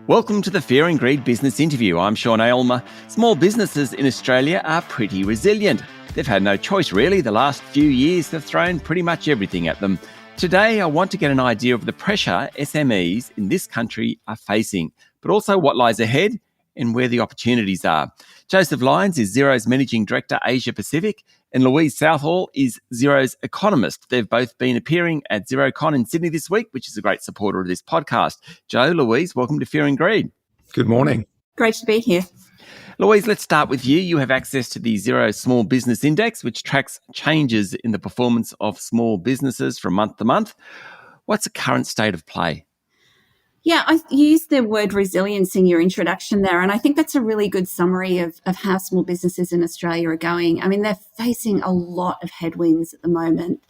Welcome to the Fear and Greed Business Interview. I'm Sean Aylmer. Small businesses in Australia are pretty resilient. They've had no choice, really. The last few years have thrown pretty much everything at them. Today, I want to get an idea of the pressure SMEs in this country are facing, but also what lies ahead and where the opportunities are. Joseph Lyons is Xero's Managing Director, Asia Pacific, and Louise Southall is Xero's economist. They've both been appearing at XeroCon in Sydney this week, which is a great supporter of this podcast. Joe, Louise, welcome to Fear and Greed. Good morning. Great to be here. Louise, let's start with you. You have access to the Xero Small Business Index, which tracks changes in the performance of small businesses from month to month. What's the current state of play? Yeah, I used the word resilience in your introduction there, and I think that's a really good summary of how small businesses in Australia are going. I mean, they're facing a lot of headwinds at the moment.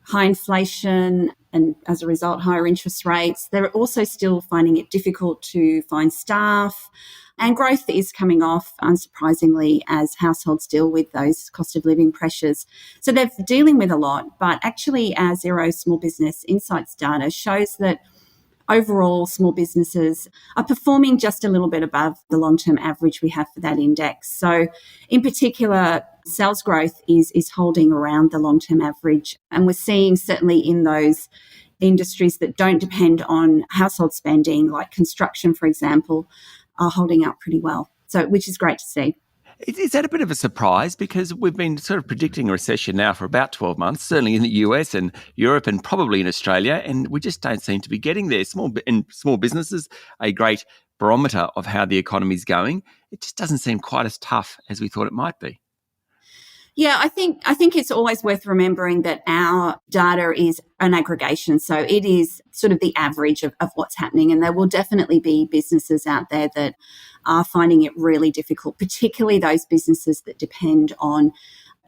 High inflation and, as a result, higher interest rates. They're also still finding it difficult to find staff, and growth is coming off, unsurprisingly, as households deal with those cost of living pressures. So they're dealing with a lot, but actually our Xero Small Business Insights data shows that overall, small businesses are performing just a little bit above the long-term average we have for that index. So in particular, sales growth is holding around the long-term average. And we're seeing certainly in those industries that don't depend on household spending, like construction, for example, are holding up pretty well. So, which is great to see. Is that a bit of a surprise? Because we've been sort of predicting a recession now for about 12 months, certainly in the US and Europe and probably in Australia, and we just don't seem to be getting there. Small businesses, a great barometer of how the economy's going. It just doesn't seem quite as tough as we thought it might be. Yeah, I think it's always worth remembering that our data is an aggregation. So it is sort of the average of what's happening. And there will definitely be businesses out there that are finding it really difficult, particularly those businesses that depend on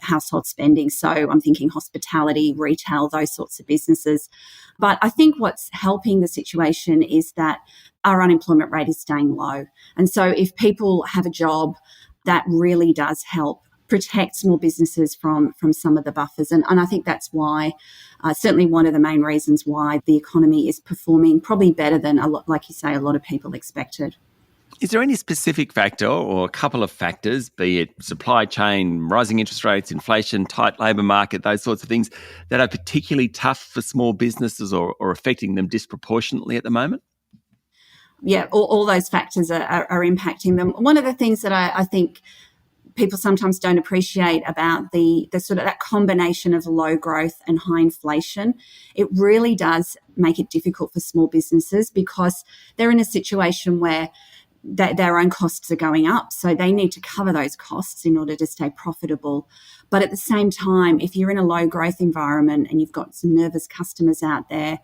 household spending. So I'm thinking hospitality, retail, those sorts of businesses. But I think what's helping the situation is that our unemployment rate is staying low. And so if people have a job, that really does help protect small businesses from some of the buffers. And I think that's why, certainly one of the main reasons why the economy is performing probably better than, like you say, a lot of people expected. Is there any specific factor or a couple of factors, be it supply chain, rising interest rates, inflation, tight labour market, those sorts of things, that are particularly tough for small businesses or affecting them disproportionately at the moment? Yeah, all those factors are impacting them. One of the things that I think people sometimes don't appreciate about the sort of that combination of low growth and high inflation, it really does make it difficult for small businesses because they're in a situation where their own costs are going up. So they need to cover those costs in order to stay profitable. But at the same time, if you're in a low growth environment and you've got some nervous customers out there,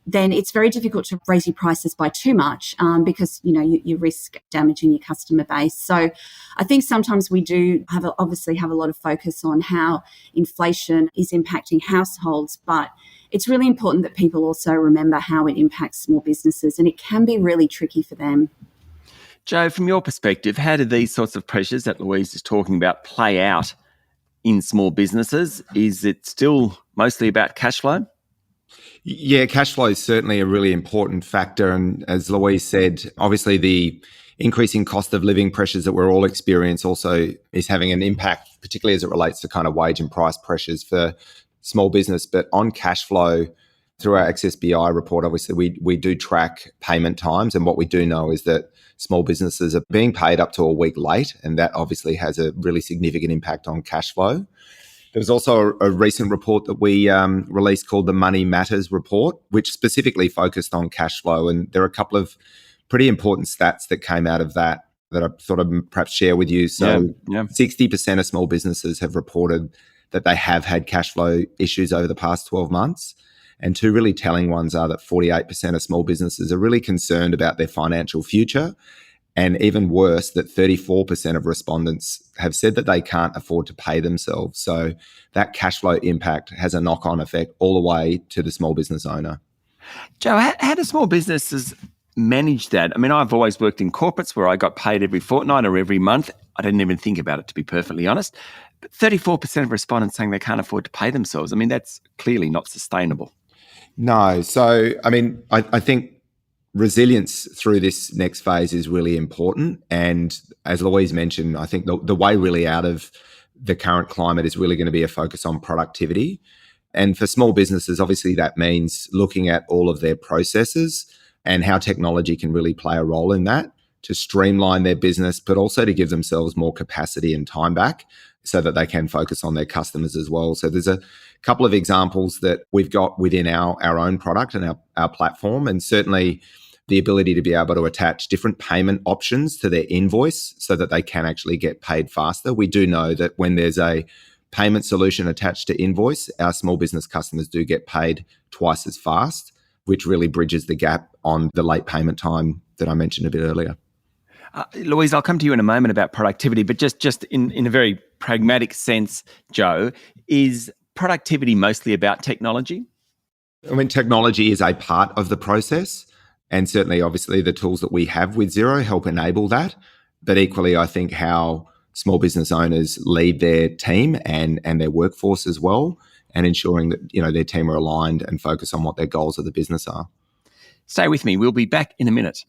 then it's very difficult to raise your prices by too much because, you risk damaging your customer base. So I think sometimes we do obviously have a lot of focus on how inflation is impacting households, but it's really important that people also remember how it impacts small businesses, and it can be really tricky for them. Joe, from your perspective, how do these sorts of pressures that Louise is talking about play out in small businesses? Is it still mostly about cash flow? Yeah, cash flow is certainly a really important factor. And as Louise said, obviously the increasing cost of living pressures that we're all experiencing also is having an impact, particularly as it relates to kind of wage and price pressures for small business. But on cash flow, through our XSBI report, obviously we do track payment times. And what we do know is that small businesses are being paid up to a week late. And that obviously has a really significant impact on cash flow. There was also a recent report that we released called the Money Matters report, which specifically focused on cash flow. And there are a couple of pretty important stats that came out of that I thought I'd perhaps share with you. So 60% of small businesses have reported that they have had cash flow issues over the past 12 months. And two really telling ones are that 48% of small businesses are really concerned about their financial future. And even worse, that 34% of respondents have said that they can't afford to pay themselves. So that cash flow impact has a knock-on effect all the way to the small business owner. Joe, how do small businesses manage that? I mean, I've always worked in corporates where I got paid every fortnight or every month. I didn't even think about it, to be perfectly honest. But 34% of respondents saying they can't afford to pay themselves. I mean, that's clearly not sustainable. No. So, I mean, I think resilience through this next phase is really important. And as Louise mentioned, I think the way really out of the current climate is really going to be a focus on productivity. And for small businesses, obviously that means looking at all of their processes and how technology can really play a role in that to streamline their business, but also to give themselves more capacity and time back so that they can focus on their customers as well. So there's a couple of examples that we've got within our own product and our platform, and certainly the ability to be able to attach different payment options to their invoice so that they can actually get paid faster. We do know that when there's a payment solution attached to invoice, our small business customers do get paid twice as fast, which really bridges the gap on the late payment time that I mentioned a bit earlier. Louise, I'll come to you in a moment about productivity, but just in a very pragmatic sense, Joe, is productivity mostly about technology? I mean, technology is a part of the process, and certainly, obviously, the tools that we have with Xero help enable that. But equally, I think how small business owners lead their team and their workforce as well, and ensuring that their team are aligned and focus on what their goals of the business are. Stay with me. We'll be back in a minute.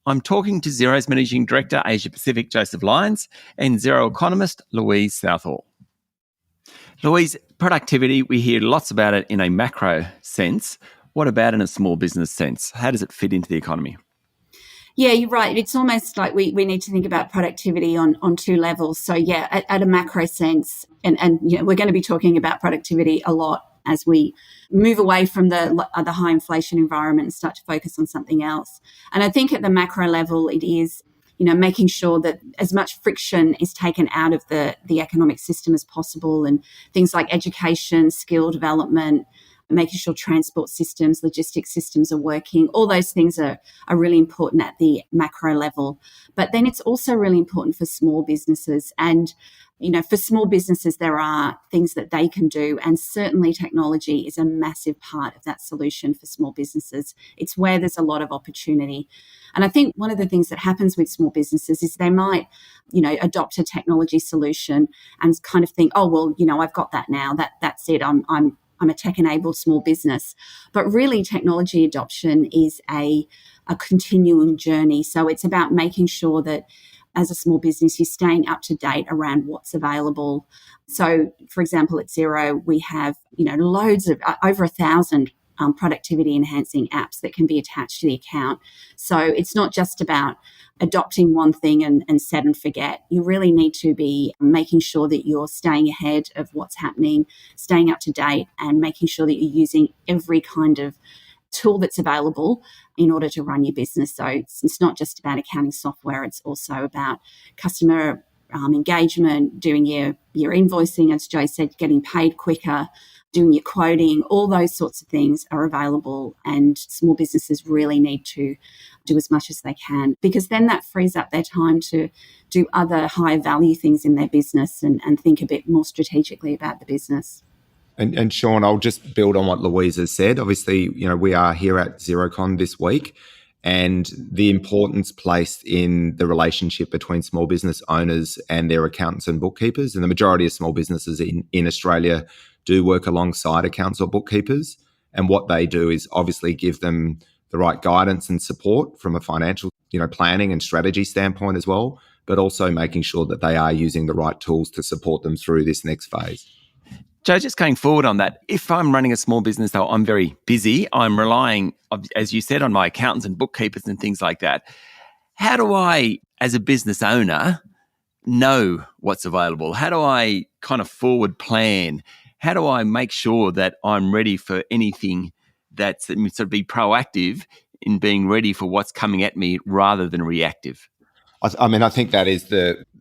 I'm talking to Xero's Managing Director, Asia Pacific, Joseph Lyons, and Xero economist, Louise Southall. Louise, productivity, we hear lots about it in a macro sense. What about in a small business sense? How does it fit into the economy? Yeah, you're right. It's almost like we need to think about productivity on two levels. So yeah, at a macro sense, and we're going to be talking about productivity a lot as we move away from the high inflation environment and start to focus on something else. And I think at the macro level, it is, making sure that as much friction is taken out of the economic system as possible, and things like education, skill development, making sure transport systems, logistics systems are working. All those things are really important at the macro level. But then it's also really important for small businesses. And for small businesses, there are things that they can do, and certainly technology is a massive part of that solution for small businesses. It's where there's a lot of opportunity. And I think one of the things that happens with small businesses is they might, adopt a technology solution and kind of think, oh, well, I've got that now. That's it. I'm a tech-enabled small business. But really, technology adoption is a continuum journey. So it's about making sure that as a small business, you're staying up to date around what's available. So, for example, at Xero, we have, loads of over 1,000 productivity enhancing apps that can be attached to the account. So it's not just about adopting one thing and set and forget. You really need to be making sure that you're staying ahead of what's happening, staying up to date, and making sure that you're using every kind of tool that's available in order to run your business. So it's not just about accounting software, it's also about customer engagement, doing your invoicing, as Joe said, getting paid quicker, doing your quoting. All those sorts of things are available, and small businesses really need to do as much as they can, because then that frees up their time to do other higher value things in their business and think a bit more strategically about the business. And Sean, I'll just build on what Louise has said. Obviously, we are here at XeroCon this week, and the importance placed in the relationship between small business owners and their accountants and bookkeepers. And the majority of small businesses in Australia do work alongside accountants or bookkeepers. And what they do is obviously give them the right guidance and support from a financial, planning and strategy standpoint as well, but also making sure that they are using the right tools to support them through this next phase. Joe, just going forward on that, if I'm running a small business, though, I'm very busy. I'm relying, as you said, on my accountants and bookkeepers and things like that. How do I, as a business owner, know what's available? How do I kind of forward plan? How do I make sure that I'm ready for anything that's sort of be proactive in being ready for what's coming at me rather than reactive? I think that is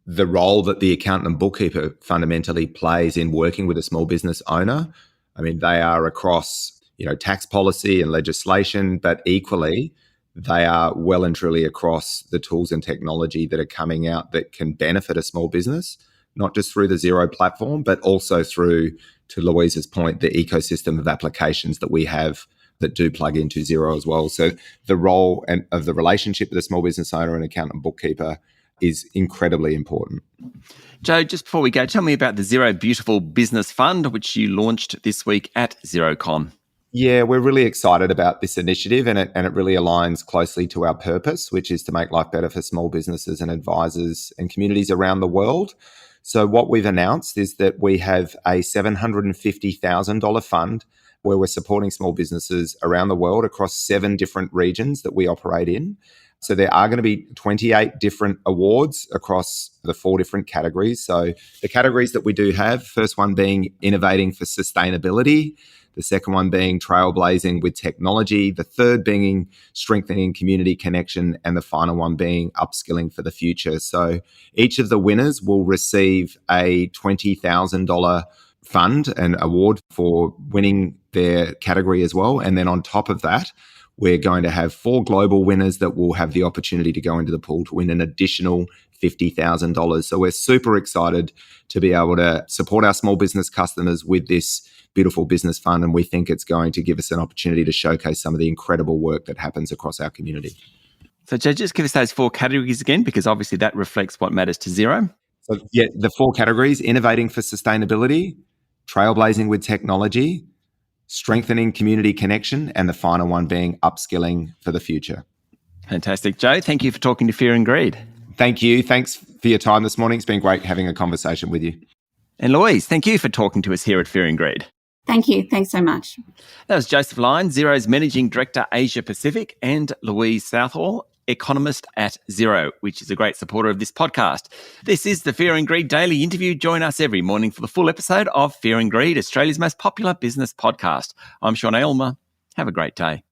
the role that the accountant and bookkeeper fundamentally plays in working with a small business owner. I mean, they are across, tax policy and legislation, but equally, they are well and truly across the tools and technology that are coming out that can benefit a small business, not just through the Xero platform, but also through, to Louise's point, the ecosystem of applications that we have that do plug into Xero as well. So the role of the relationship with a small business owner and accountant and bookkeeper is incredibly important. Joe, just before we go, tell me about the Xero Beautiful Business Fund, which you launched this week at XeroCon. Yeah, we're really excited about this initiative, and it really aligns closely to our purpose, which is to make life better for small businesses and advisors and communities around the world. So what we've announced is that we have a $750,000 fund where we're supporting small businesses around the world across 7 different regions that we operate in. So there are going to be 28 different awards across the 4 different categories. So the categories that we do have, first one being innovating for sustainability, the second one being trailblazing with technology, the third being strengthening community connection, and the final one being upskilling for the future. So each of the winners will receive a $20,000 fund and award for winning their category as well. And then on top of that, we're going to have 4 global winners that will have the opportunity to go into the pool to win an additional $50,000. So we're super excited to be able to support our small business customers with this beautiful business fund. And we think it's going to give us an opportunity to showcase some of the incredible work that happens across our community. So Joe, just give us those 4 categories again, because obviously that reflects what matters to Xero. So yeah, the 4 categories: innovating for sustainability, trailblazing with technology, strengthening community connection, and the final one being upskilling for the future. Fantastic. Joe, thank you for talking to Fear and Greed. Thank you. Thanks for your time this morning. It's been great having a conversation with you. And Louise, thank you for talking to us here at Fear and Greed. Thank you. Thanks so much. That was Joseph Lyons, Xero's Managing Director, Asia Pacific, and Louise Southall, economist at Xero, which is a great supporter of this podcast. This is the Fear and Greed Daily Interview. Join us every morning for the full episode of Fear and Greed, Australia's most popular business podcast. I'm Sean Aylmer. Have a great day.